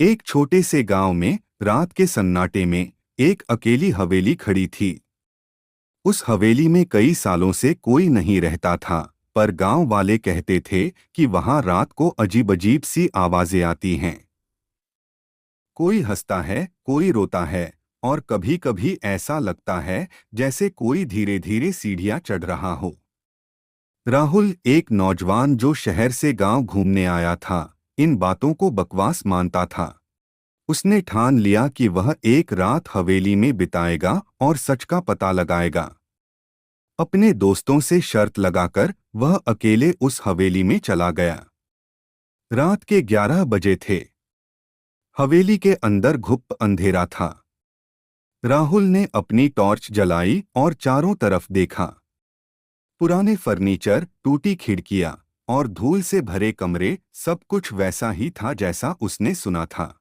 एक छोटे से गांव में रात के सन्नाटे में एक अकेली हवेली खड़ी थी। उस हवेली में कई सालों से कोई नहीं रहता था, पर गांव वाले कहते थे कि वहां रात को अजीब अजीब सी आवाजें आती हैं। कोई हंसता है, कोई रोता है, और कभी कभी ऐसा लगता है जैसे कोई धीरे धीरे सीढ़ियां चढ़ रहा हो। राहुल, एक नौजवान जो शहर से गांव घूमने आया था, इन बातों को बकवास मानता था। उसने ठान लिया कि वह एक रात हवेली में बिताएगा और सच का पता लगाएगा। अपने दोस्तों से शर्त लगाकर वह अकेले उस हवेली में चला गया। रात के 11 बजे थे। हवेली के अंदर घुप अंधेरा था। राहुल ने अपनी टॉर्च जलाई और चारों तरफ देखा। पुराने फर्नीचर, टूटी खिड़कियां और धूल से भरे कमरे, सब कुछ वैसा ही था जैसा उसने सुना था।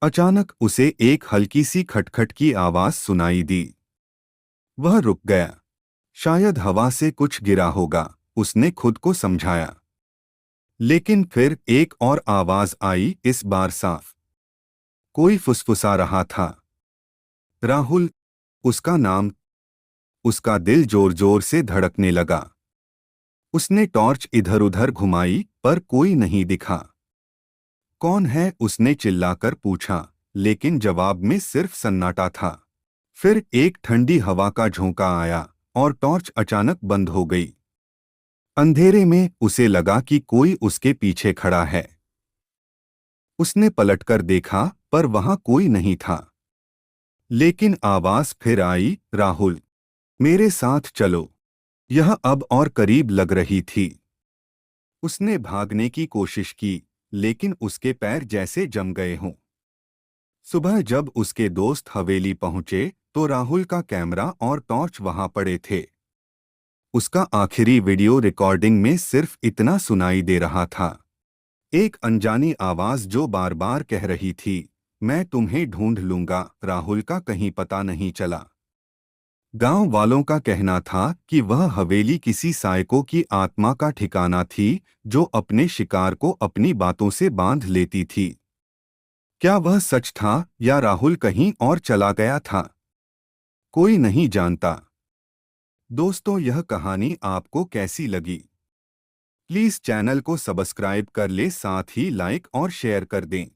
अचानक उसे एक हल्की सी खटखट की आवाज सुनाई दी। वह रुक गया। शायद हवा से कुछ गिरा होगा, उसने खुद को समझाया। लेकिन फिर एक और आवाज आई, इस बार साफ। कोई फुसफुसा रहा था, राहुल, उसका नाम। उसका दिल जोर जोर से धड़कने लगा। उसने टॉर्च इधर उधर घुमाई, पर कोई नहीं दिखा। कौन है, उसने चिल्लाकर पूछा, लेकिन जवाब में सिर्फ सन्नाटा था। फिर एक ठंडी हवा का झोंका आया और टॉर्च अचानक बंद हो गई। अंधेरे में उसे लगा कि कोई उसके पीछे खड़ा है। उसने पलटकर देखा, पर वहां कोई नहीं था। लेकिन आवाज फिर आई, राहुल, मेरे साथ चलो। यह अब और करीब लग रही थी। उसने भागने की कोशिश की, लेकिन उसके पैर जैसे जम गए हों। सुबह जब उसके दोस्त हवेली पहुंचे, तो राहुल का कैमरा और टॉर्च वहां पड़े थे। उसका आखिरी वीडियो रिकॉर्डिंग में सिर्फ इतना सुनाई दे रहा था, एक अनजानी आवाज जो बार बार कह रही थी, मैं तुम्हें ढूंढ लूंगा। राहुल का कहीं पता नहीं चला। गांव वालों का कहना था कि वह हवेली किसी साइको की आत्मा का ठिकाना थी, जो अपने शिकार को अपनी बातों से बांध लेती थी। क्या वह सच था या राहुल कहीं और चला गया था? कोई नहीं जानता। दोस्तों, यह कहानी आपको कैसी लगी? प्लीज चैनल को सब्सक्राइब कर ले, साथ ही लाइक और शेयर कर दें।